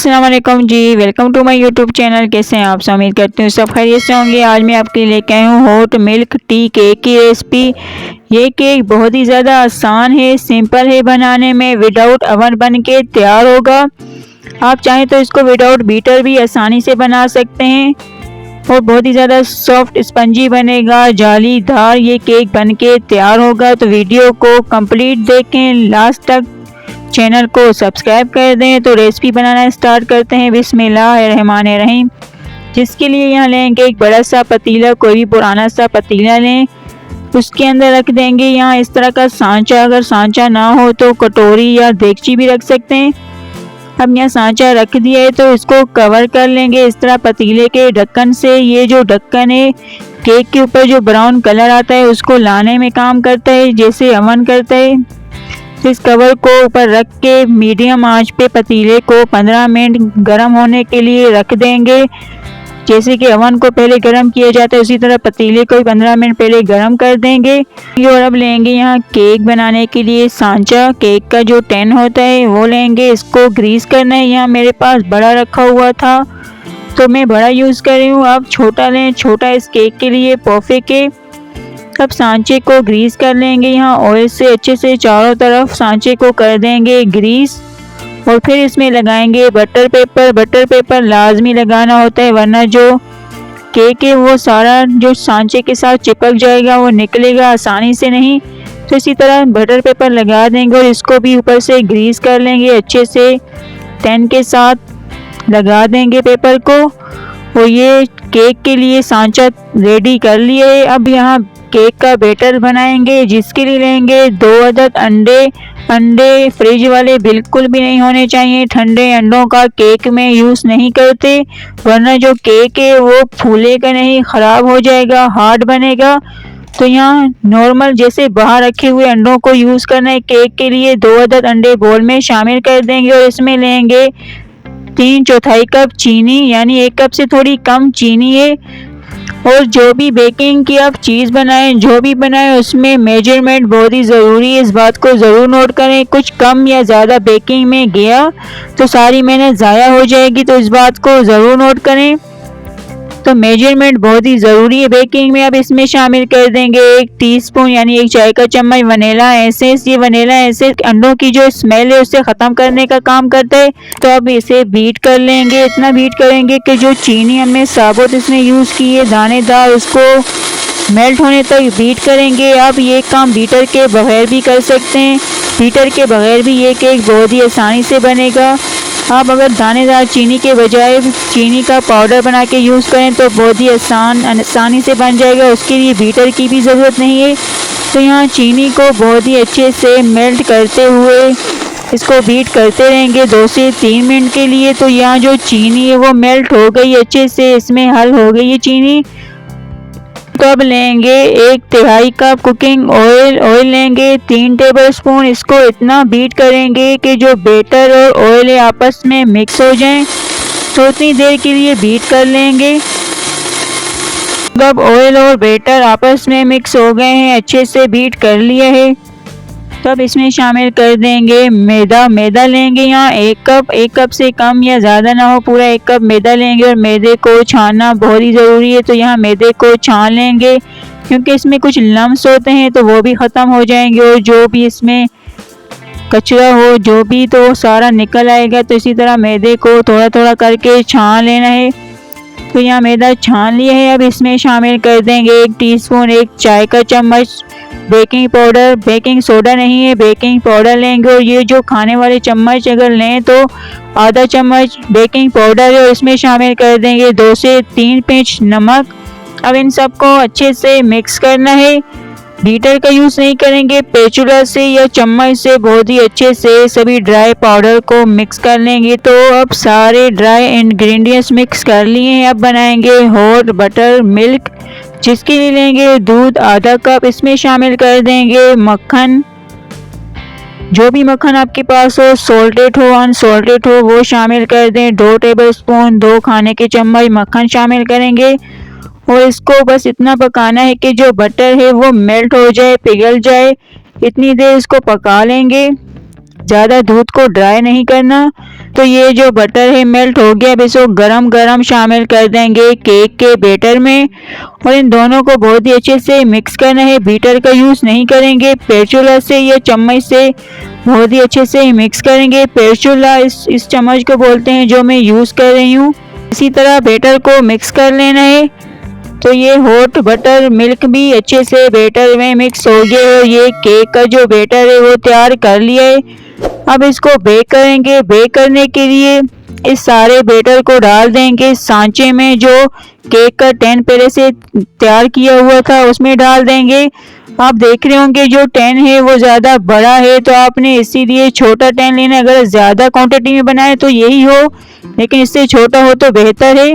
अस्सलाम वालेकुम जी, welcome to my YouTube channel. कैसे हैं आप सब? उम्मीद करती हूँ सब खैरियत से होंगे। आज मैं आपके लिए लेके आई हूँ हॉट मिल्क टी केक की रेसिपी। ये केक बहुत ही ज़्यादा आसान है, सिंपल है बनाने में, विदाउट ओवन बन के तैयार होगा। आप चाहें तो इसको विदाउट बीटर भी आसानी से बना सकते हैं और बहुत ही ज़्यादा सॉफ्ट स्पंजी बनेगा, जालीदार ये केक बन के तैयार होगा। तो वीडियो को कंप्लीट देखें लास्ट तक, चैनल को सब्सक्राइब कर दें। तो रेसिपी बनाना स्टार्ट करते हैं। बिस्मिल्लाहिर्रहमानिर्रहीम। जिसके लिए यहाँ लेंगे एक बड़ा सा पतीला, कोई भी पुराना सा पतीला लें। उसके अंदर रख देंगे यहाँ इस तरह का सांचा। अगर सांचा ना हो तो कटोरी या देगची भी रख सकते हैं। अब यहाँ सांचा रख दिया है तो इसको कवर कर लेंगे इस तरह पतीले के ढक्कन से। ये जो ढक्कन है केक के ऊपर जो ब्राउन कलर आता है उसको लाने में काम करता है, जैसे अवन करता है। इस कवर को ऊपर रख के मीडियम आंच पे पतीले को 15 मिनट गर्म होने के लिए रख देंगे। जैसे कि अवन को पहले गर्म किया जाता है उसी तरह पतीले को 15 मिनट पहले गर्म कर देंगे। और अब लेंगे यहाँ केक बनाने के लिए सांचा। केक का जो टेन होता है वो लेंगे, इसको ग्रीस करना है। यहाँ मेरे पास बड़ा रखा हुआ था तो मैं बड़ा यूज़ कर रही हूँ। आप छोटा लें, छोटा इस केक के लिए परफेक्ट है। अब सांचे को ग्रीस कर लेंगे। यहाँ ऑयल से अच्छे से चारों तरफ सांचे को कर देंगे ग्रीस और फिर इसमें लगाएंगे बटर पेपर। बटर पेपर लाजमी लगाना होता है वरना जो केक है वो सारा जो सांचे के साथ चिपक जाएगा, वो निकलेगा आसानी से नहीं। तो इसी तरह बटर पेपर लगा देंगे और इसको भी ऊपर से ग्रीस कर लेंगे अच्छे से, टेन के साथ लगा देंगे पेपर को। और ये केक के लिए सांचा रेडी कर लिए। अब यहाँ केक का बैटर बनाएंगे, जिसके लिए लेंगे 2 अदद अंडे। अंडे फ्रिज वाले बिल्कुल भी नहीं होने चाहिए। ठंडे अंडों का केक में यूज़ नहीं करते वरना जो केक है वो फूलेगा नहीं, ख़राब हो जाएगा, हार्ड बनेगा। तो यहाँ नॉर्मल जैसे बाहर रखे हुए अंडों को यूज़ करना है केक के लिए। 2 अदद अंडे बोल में शामिल कर देंगे और इसमें लेंगे 3/4 कप चीनी, यानी 1 कप से थोड़ी कम चीनी है। और जो भी बेकिंग की आप चीज़ बनाएं, जो भी बनाएं, उसमें मेजरमेंट बहुत ही ज़रूरी है, इस बात को ज़रूर नोट करें। कुछ कम या ज़्यादा बेकिंग में गया तो सारी मेहनत ज़ाया हो जाएगी, तो इस बात को ज़रूर नोट करें। तो मेजरमेंट बहुत ही ज़रूरी है बेकिंग में। अब इसमें शामिल कर देंगे 1 टीस्पून यानी 1 चाय का चम्मच वनीला एसेंस। ये वनीला एसेंस अंडों की जो स्मेल है उसे ख़त्म करने का काम करता है। तो अब इसे बीट कर लेंगे। इतना बीट करेंगे कि जो चीनी हमने साबुत इसमें यूज़ की है दानेदार, उसको मेल्ट होने तक बीट करेंगे। आप ये काम बीटर के बगैर भी कर सकते हैं। बीटर के बगैर भी ये केक बहुत ही आसानी से बनेगा। आप अगर दानेदार चीनी के बजाय चीनी का पाउडर बना के यूज़ करें तो बहुत ही आसानी से बन जाएगा, उसके लिए बीटर की भी ज़रूरत नहीं है। तो यहाँ चीनी को बहुत ही अच्छे से मेल्ट करते हुए इसको बीट करते रहेंगे 2 से 3 मिनट के लिए। तो यहाँ जो चीनी है वो मेल्ट हो गई अच्छे से, इसमें हल हो गई है चीनी। तो अब लेंगे 1/3 कप कुकिंग ऑयल। ऑयल लेंगे 3 टेबलस्पून। इसको इतना बीट करेंगे कि जो बैटर और ऑयल आपस में मिक्स हो जाएं। तो उतनी देर के लिए बीट कर लेंगे। अब ऑयल और बैटर आपस में मिक्स हो गए हैं, अच्छे से बीट कर लिया है। तब इसमें शामिल कर देंगे मैदा। मैदा लेंगे यहाँ 1 कप, 1 कप से कम या ज़्यादा ना हो, पूरा 1 कप मैदा लेंगे। और मैदे को छानना बहुत ही ज़रूरी है, तो यहाँ मैदे को छान लेंगे क्योंकि इसमें कुछ लम्स होते हैं तो वो भी ख़त्म हो जाएंगे और जो भी इसमें कचरा हो जो भी तो सारा निकल आएगा। तो इसी तरह मैदे को थोड़ा थोड़ा करके छान लेना है। तो यहाँ मैदा छान लिया है। अब इसमें शामिल कर देंगे 1 टीस्पून 1 चाय का चम्मच बेकिंग पाउडर। बेकिंग सोडा नहीं है, बेकिंग पाउडर लेंगे। और ये जो खाने वाले चम्मच अगर लें तो आधा चम्मच बेकिंग पाउडर है और इसमें शामिल कर देंगे 2 से 3 पिंच नमक। अब इन सबको अच्छे से मिक्स करना है। बीटर का यूज़ नहीं करेंगे, पेचुला से या चम्मच से बहुत ही अच्छे से सभी ड्राई पाउडर को मिक्स कर लेंगे। तो अब सारे ड्राई इंग्रेडिएंट्स मिक्स कर लिए हैं। अब बनाएंगे हॉट बटर मिल्क, जिसके लिए लेंगे दूध आधा कप। इसमें शामिल कर देंगे मक्खन, जो भी मक्खन आपके पास हो, सॉल्टेड हो अनसॉल्टेड हो वो शामिल कर दें। 2 टेबलस्पून 2 खाने के चम्मच मक्खन शामिल करेंगे और इसको बस इतना पकाना है कि जो बटर है वो मेल्ट हो जाए, पिघल जाए। इतनी देर इसको पका लेंगे, ज़्यादा दूध को ड्राई नहीं करना। तो ये जो बटर है मेल्ट हो गया। अब इसको गरम गरम शामिल कर देंगे केक के बैटर में और इन दोनों को बहुत ही अच्छे से मिक्स करना है। बीटर का यूज़ नहीं करेंगे, स्पैचुला से या चम्मच से बहुत ही अच्छे से मिक्स करेंगे। स्पैचुला इस चम्मच को बोलते हैं जो मैं यूज़ कर रही हूँ। इसी तरह बैटर को मिक्स कर लेना है। तो ये हॉट बटर मिल्क भी अच्छे से बैटर में मिक्स हो गया है। ये केक का जो बैटर है वो तैयार कर लिया है। अब इसको बेक करेंगे। बेक करने के लिए इस सारे बैटर को डाल देंगे सांचे में जो केक का टेन पहले से तैयार किया हुआ था उसमें डाल देंगे। आप देख रहे होंगे जो टेन है वो ज़्यादा बड़ा है तो आपने इसीलिए छोटा टेन लेना। अगर ज़्यादा क्वांटिटी में बनाए तो यही हो, लेकिन इससे छोटा हो तो बेहतर है।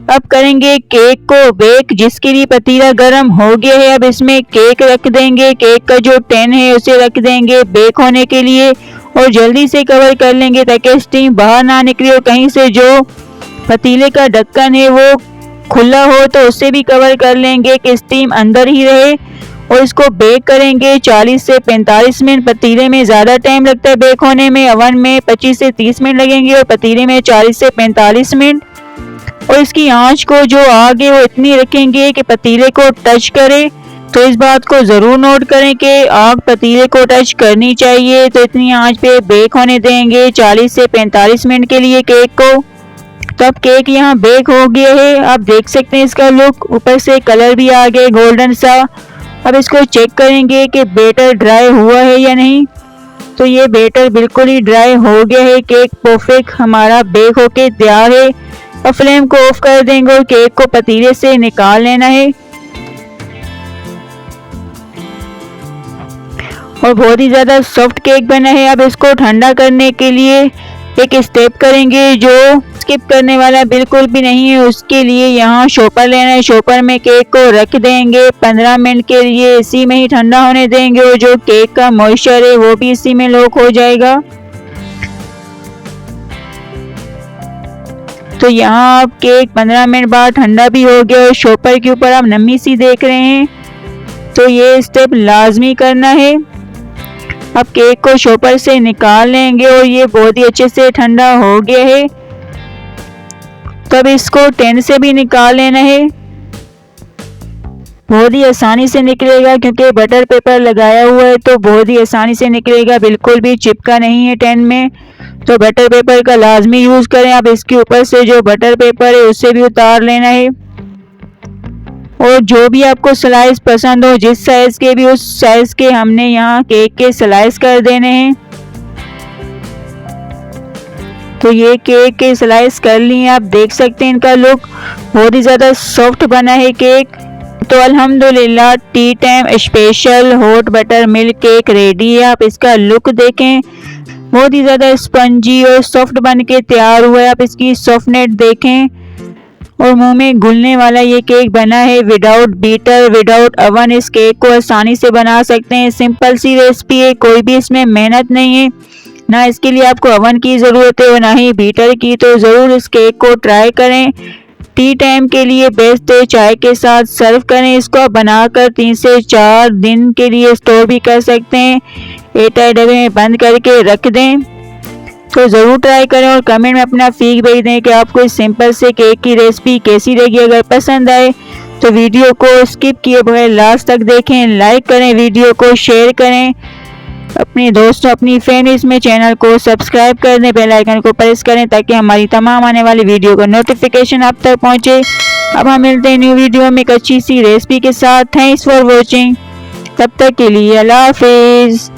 अब करेंगे केक को बेक, जिसके लिए पतीला गर्म हो गया है। अब इसमें केक रख देंगे, केक का जो टेन है उसे रख देंगे बेक होने के लिए और जल्दी से कवर कर लेंगे ताकि स्टीम बाहर ना निकले और कहीं से जो पतीले का ढक्कन है वो खुला हो तो उससे भी कवर कर लेंगे कि स्टीम अंदर ही रहे। और इसको बेक करेंगे 40 से 45 मिनट। पतीले में ज़्यादा टाइम लगता है बेक होने में, ओवन में 25 से 30 मिनट लगेंगे और पतीले में 40 से 45 मिनट। और इसकी आंच को जो आग है वो इतनी रखेंगे कि पतीले को टच करे। तो इस बात को ज़रूर नोट करें कि आग पतीले को टच करनी चाहिए। तो इतनी आंच पे बेक होने देंगे 40 से 45 मिनट के लिए केक को। तब केक यहाँ बेक हो गया है। आप देख सकते हैं इसका लुक, ऊपर से कलर भी आ गया गोल्डन सा। अब इसको चेक करेंगे कि बैटर ड्राई हुआ है या नहीं। तो ये बैटर बिल्कुल ही ड्राई हो गया है। केक परफेक्ट हमारा बेक होके तैयार है। अब फ्लेम को ऑफ कर देंगे और केक को पतीले से निकाल लेना है। और बहुत ही ज़्यादा सॉफ्ट केक बना है। अब इसको ठंडा करने के लिए एक स्टेप करेंगे जो स्किप करने वाला बिल्कुल भी नहीं है। उसके लिए यहाँ शॉपर लेना है। शॉपर में केक को रख देंगे 15 मिनट के लिए, इसी में ही ठंडा होने देंगे और जो केक का मॉइस्चर है वो भी इसी में लॉक हो जाएगा। तो यहाँ अब केक 15 मिनट बाद ठंडा भी हो गया और शॉपर के ऊपर आप नमी सी देख रहे हैं। तो ये स्टेप लाजमी करना है। अब केक को शॉपर से निकाल लेंगे और ये बहुत ही अच्छे से ठंडा हो गया है। तब इसको टेन से भी निकाल लेना है। बहुत ही आसानी से निकलेगा क्योंकि बटर पेपर लगाया हुआ है तो बहुत ही आसानी से निकलेगा, बिल्कुल भी चिपका नहीं है टेन में। तो बटर पेपर का लाजमी यूज़ करें। अब इसके ऊपर से जो बटर पेपर है उससे भी उतार लेना है। और जो भी आपको स्लाइस पसंद हो, जिस साइज़ के भी उस साइज़ के हमने यहाँ केक के स्लाइस कर देने हैं। तो ये केक के स्लाइस कर लिए। आप देख सकते हैं इनका लुक बहुत ही ज़्यादा सॉफ्ट बना है केक। तो अल्हम्दुलिल्लाह T time special hot butter milk cake ready है। आप इसका लुक देखें, बहुत ही ज़्यादा स्पंजी और सॉफ्ट बन के तैयार हुआ है। आप इसकी सॉफ्टनेस देखें और मुंह में घुलने वाला ये केक बना है। विदाउट बीटर, विदाउट ओवन इस केक को आसानी से बना सकते हैं। सिंपल सी रेसिपी है, कोई भी इसमें मेहनत नहीं है, ना इसके लिए आपको ओवन की ज़रूरत है और ना ही बीटर की। तो ज़रूर इस केक को ट्राई करें। टी टाइम के लिए बेस्ट है, चाय के साथ सर्व करें। इसको बनाकर 3 से 4 दिन के लिए स्टोर भी कर सकते हैं। एयरटाइट डब्बे में बंद करके रख दें। तो ज़रूर ट्राई करें और कमेंट में अपना फीडबैक भेज दें कि आपको इस सिंपल से केक की रेसिपी कैसी लगी। अगर पसंद आए तो वीडियो को स्किप किए बगैर लास्ट तक देखें, लाइक करें, वीडियो को शेयर करें अपने दोस्तों, अपनी फैमिलीज में। चैनल को सब्सक्राइब कर दें, बेल आइकन को प्रेस करें ताकि हमारी तमाम आने वाली वीडियो का नोटिफिकेशन आप तक पहुंचे। अब हम मिलते हैं न्यू वीडियो में एक अच्छी सी रेसिपी के साथ। Thanks for watching. तब तक के लिए अल्लाह हाफिज़।